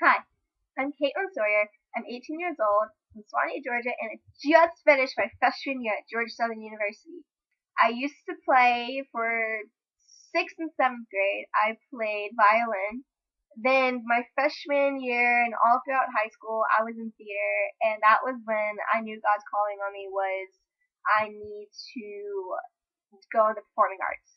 Hi, I'm Caitlin Sawyer. I'm 18 years old from Swanee, Georgia, and I just finished my freshman year at Georgia Southern University. I used to play for 6th and 7th grade. I played violin. Then my freshman year and all throughout high school, I was in theater, and that was when I knew God's calling on me was I need to go into performing arts.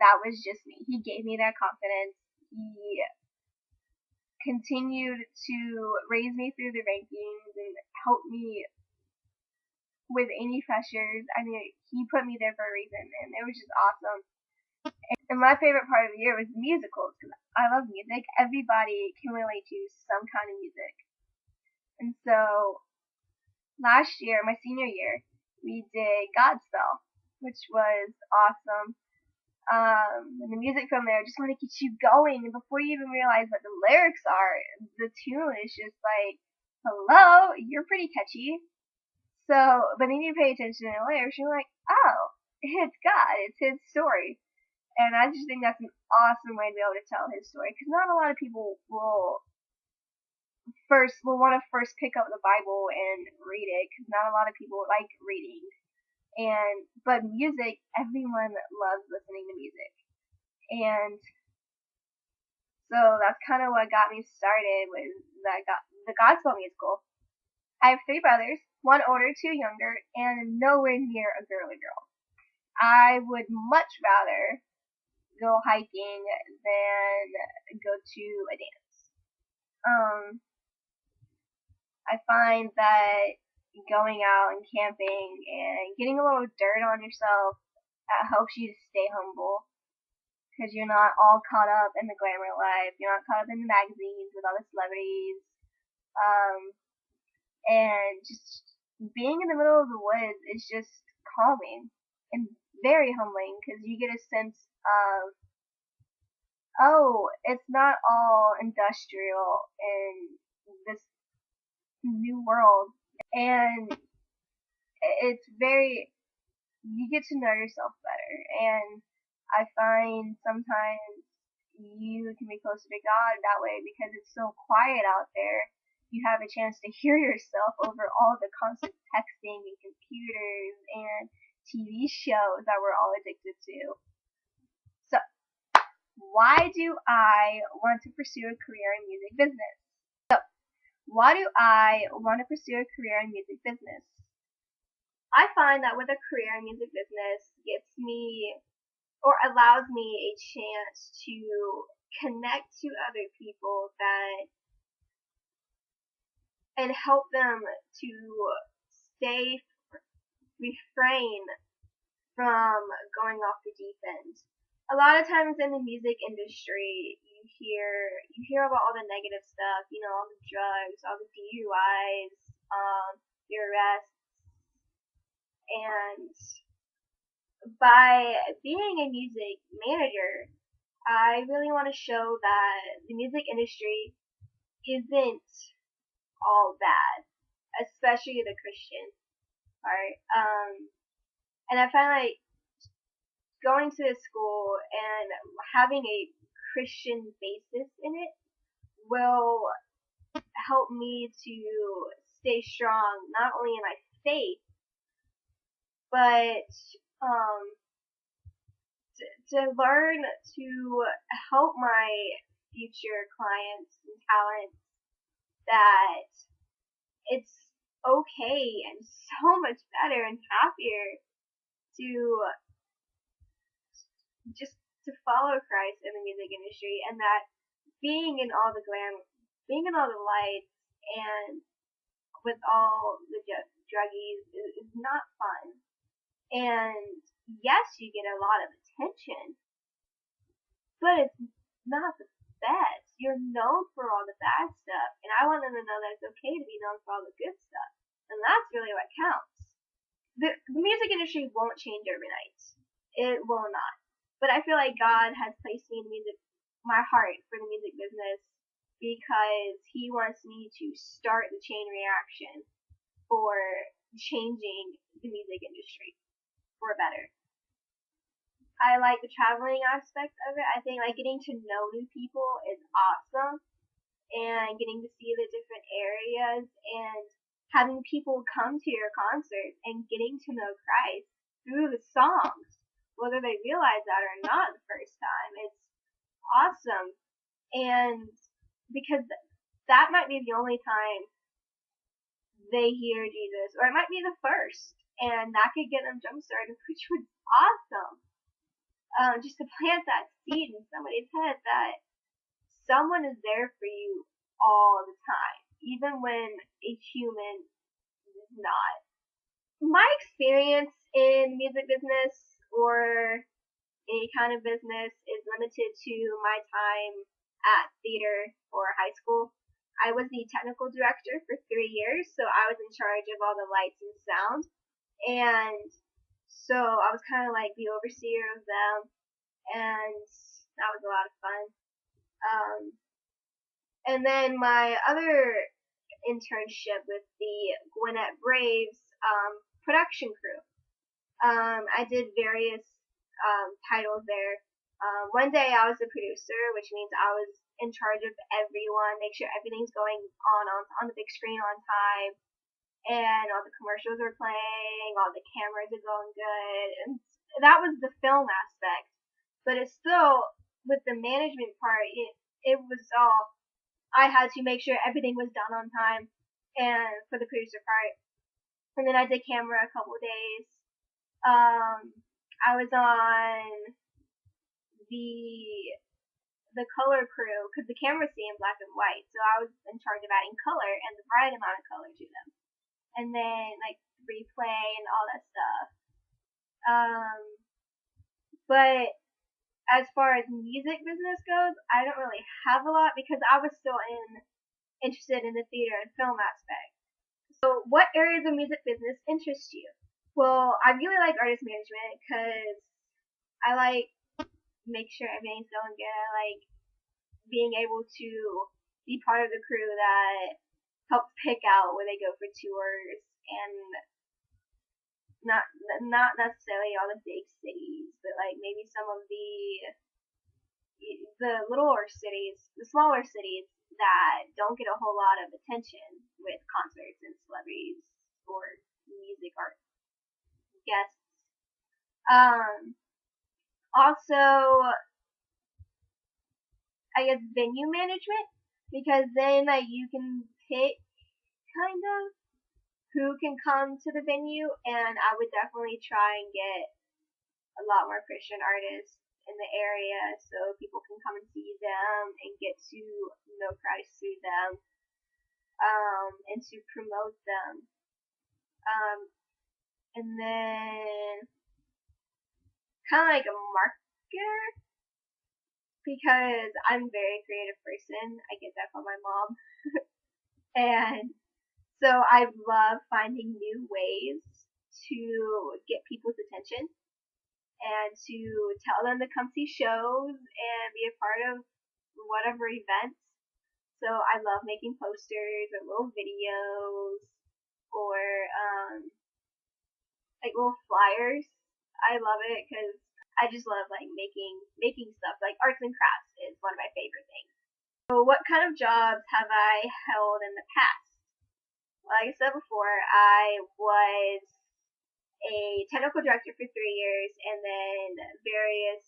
That was just me. He gave me that confidence. He continued to raise me through the rankings and help me with any pressures. I mean, he put me there for a reason, and it was just awesome. And my favorite part of the year was the musicals, because I love music. Everybody can relate to some kind of music. And so, last year, my senior year, we did Godspell, which was awesome. And the music from there just want to get you going, and before you even realize what the lyrics are, the tune is just like, hello, you're pretty catchy. So, but then you pay attention to the lyrics, you're like, oh, it's God, it's his story. And I just think that's an awesome way to be able to tell his story, because not a lot of people will want to first pick up the Bible and read it, because not a lot of people like reading. But music, everyone loves listening to music. And so that's kind of what got me started with the Godspell musical. I have 3 brothers, 1 older, 2 younger, and nowhere near a girly girl. I would much rather go hiking than go to a dance. I find that going out and camping and getting a little dirt on yourself helps you to stay humble, because you're not all caught up in the glamour life. You're not caught up in the magazines with all the celebrities. And just being in the middle of the woods is just calming and very humbling, because you get a sense of, oh, it's not all industrial in this new world. And it's you get to know yourself better. And I find sometimes you can be closer to God that way, because it's so quiet out there. You have a chance to hear yourself over all the constant texting and computers and TV shows that we're all addicted to. So, why do I want to pursue a career in music business? Why do I want to pursue a career in music business? I find that with a career in music business gets me, or allows me, a chance to connect to other people and help them to refrain from going off the deep end. A lot of times in the music industry, you hear about all the negative stuff, all the drugs, all the DUIs, the arrests, and by being a music manager, I really want to show that the music industry isn't all bad, especially the Christian part. And I find like going to a school and having a Christian basis in it will help me to stay strong, not only in my faith, but to learn to help my future clients and talents that it's okay and so much better and happier to just to follow Christ in the music industry, and that being in all the lights and with all the druggies is not fun. And yes, you get a lot of attention, but it's not the best. You're known for all the bad stuff, and I want them to know that it's okay to be known for all the good stuff, and that's really what counts. The music industry won't change overnight. It will not. But I feel like God has placed me in my heart for the music business, because He wants me to start the chain reaction for changing the music industry for better. I like the traveling aspect of it. I think like getting to know new people is awesome, and getting to see the different areas and having people come to your concert and getting to know Christ through the songs, whether they realize that or not the first time. It's awesome. And because that might be the only time they hear Jesus, or it might be the first, and that could get them jump started, which was awesome. Just to plant that seed in somebody's head that someone is there for you all the time, even when a human is not. My experience in music business or any kind of business is limited to my time at theater or high school. I was the technical director for 3 years, so I was in charge of all the lights and sound, and so I was kind of like the overseer of them, and that was a lot of fun. And then my other internship with the Gwinnett Braves production crew. I did various titles there. One day I was the producer, which means I was in charge of everyone, make sure everything's going on the big screen on time, and all the commercials are playing, all the cameras are going good, and that was the film aspect. But it's still, with the management part, it was all, I had to make sure everything was done on time, and for the producer part. And then I did camera a couple of days. I was on the color crew, because the cameras see in black and white, so I was in charge of adding color and the right amount of color to them. And then, like, replay and all that stuff. But as far as music business goes, I don't really have a lot because I was still interested in the theater and film aspect. So what areas of music business interest you? Well, I really like artist management because I like make sure everything's going good. I like being able to be part of the crew that helps pick out where they go for tours, and not necessarily all the big cities, but like maybe some of the littler cities, the smaller cities that don't get a whole lot of attention with concerts and celebrities or music art guests. Also, I guess venue management, because then you can pick kind of who can come to the venue, and I would definitely try and get a lot more Christian artists in the area so people can come and see them and get to know Christ through them, and to promote them. And then kind of like a marketer, because I'm a very creative person. I get that from my mom. And so I love finding new ways to get people's attention and to tell them to come see shows and be a part of whatever events. So I love making posters or little videos or like little flyers. I love it because I just love like making stuff. Like arts and crafts is one of my favorite things. So what kind of jobs have I held in the past? Like I said before, I was a technical director for 3 years, and then various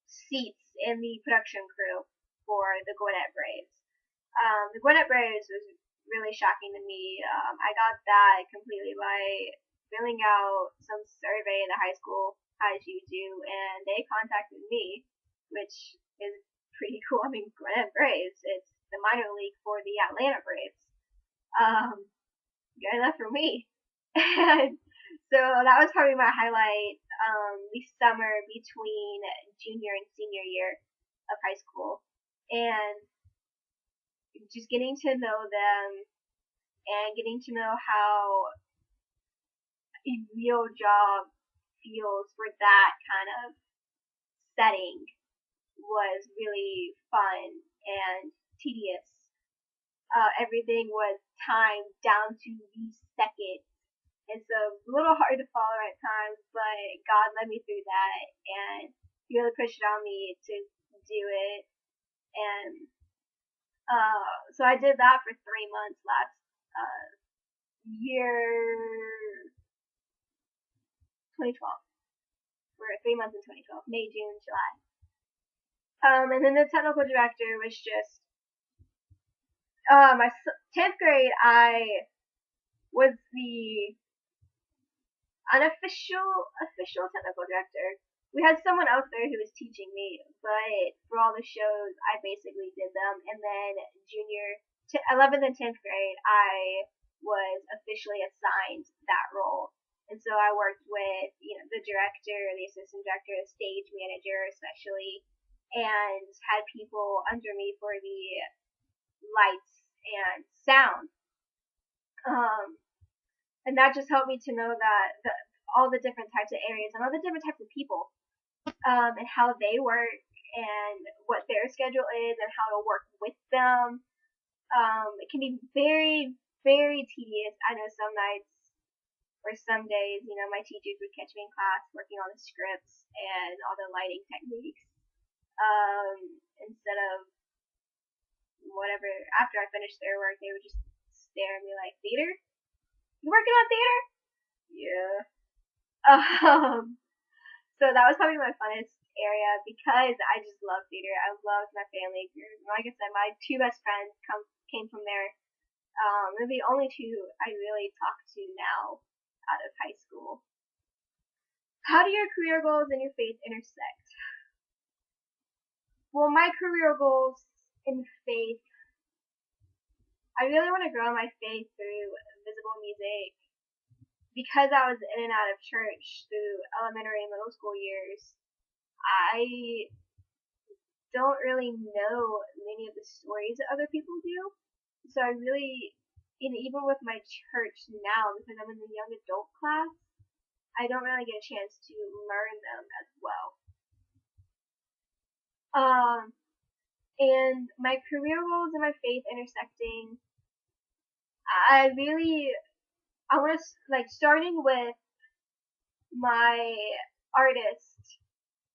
seats in the production crew for the Gwinnett Braves. The Gwinnett Braves was really shocking to me. I got that completely by filling out some survey in the high school, as you do, and they contacted me, which is pretty cool. I mean, Gwinnett Braves, it's the minor league for the Atlanta Braves. Good enough for me. And so that was probably my highlight the summer between junior and senior year of high school, and just getting to know them and getting to know how a real job feels for that kind of setting was really fun and tedious. Everything was timed down to the second, and so a little hard to follow at times, but God led me through that, and really pushed it on me to do it, and so I did that for 3 months last year, 2012. For 3 months in 2012, May, June, July. And then the technical director was just my 10th grade. I was the official technical director. We had someone else there who was teaching me, but for all the shows, I basically did them. And then 11th and 10th grade, I was officially assigned that role. And so I worked with, the director, the assistant director, the stage manager especially, and had people under me for the lights and sound. And that just helped me to know that all the different types of areas and all the different types of people, and how they work and what their schedule is and how to work with them. It can be very, very tedious. I know some nights or some days, my teachers would catch me in class working on the scripts and all the lighting techniques, instead of whatever. After I finished their work, they would just stare at me like, theater? You working on theater? Yeah. So that was probably my funnest area because I just love theater. I loved my family. Like I said, my two best friends came from there. They're the only two I really talk to now out of high school. How do your career goals and your faith intersect? Well, my career goals and faith, I really want to grow my faith through visible music. Because I was in and out of church through elementary and middle school years, I don't really know many of the stories that other people do. So I really, even with my church now, because I'm in the young adult class, I don't really get a chance to learn them as well. And my career goals and my faith intersecting, I want to, starting with my artist,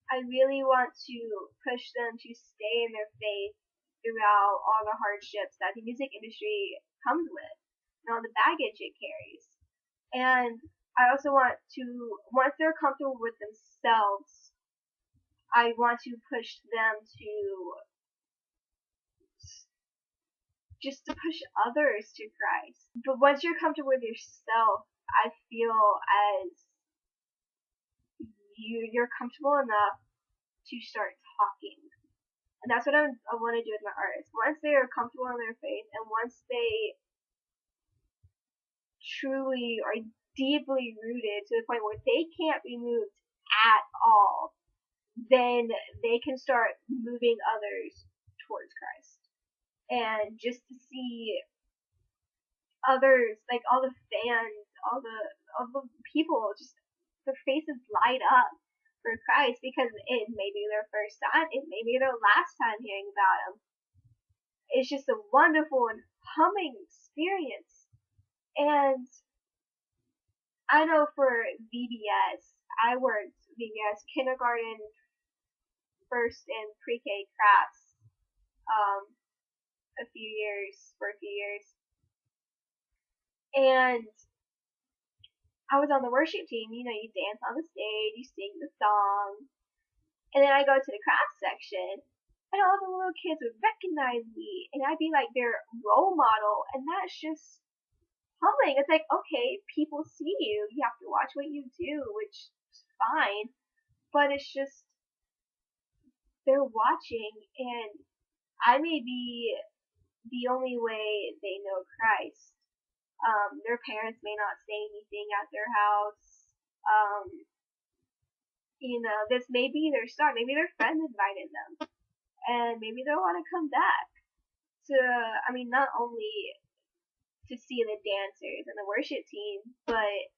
I really want to push them to stay in their faith throughout all the hardships that the music industry comes with and all the baggage it carries. And I also want to, once they're comfortable with themselves, I want to push them to just to push others to Christ. But once you're comfortable with yourself, I feel as you're comfortable enough to start talking. And that's what I want to do with my artists. Once they are comfortable in their faith, and once they truly are deeply rooted to the point where they can't be moved at all, then they can start moving others towards Christ. And just to see others, like all the fans, all the people, just their faces light up for Christ, because it may be their first time, it may be their last time hearing about him. It's just a wonderful and humbling experience. And I know for VBS, I worked VBS kindergarten, first and pre-K crafts, for a few years. And I was on the worship team. You dance on the stage, you sing the song. And then I go to the craft section, and all the little kids would recognize me, and I'd be like their role model, and that's just humbling. It's like, okay, people see you, you have to watch what you do, which is fine, but it's just, they're watching, and I may be the only way they know Christ. Their parents may not say anything at their house. This may be their start. Maybe their friend invited them, and maybe they'll want to come back to, not only to see the dancers and the worship team, but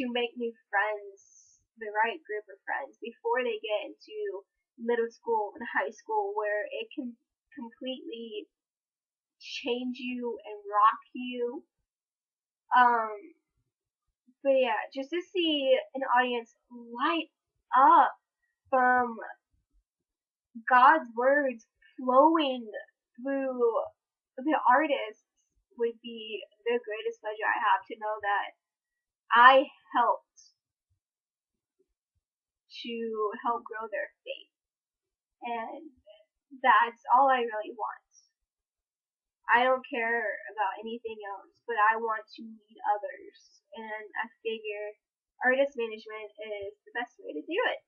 to make new friends, the right group of friends, before they get into middle school and high school, where it can completely change you and rock you. But yeah, just to see an audience light up from God's words flowing through the artists would be the greatest pleasure I have, to know that I helped to help grow their faith. And that's all I really want. I don't care about anything else, but I want to lead others. And I figure artist management is the best way to do it.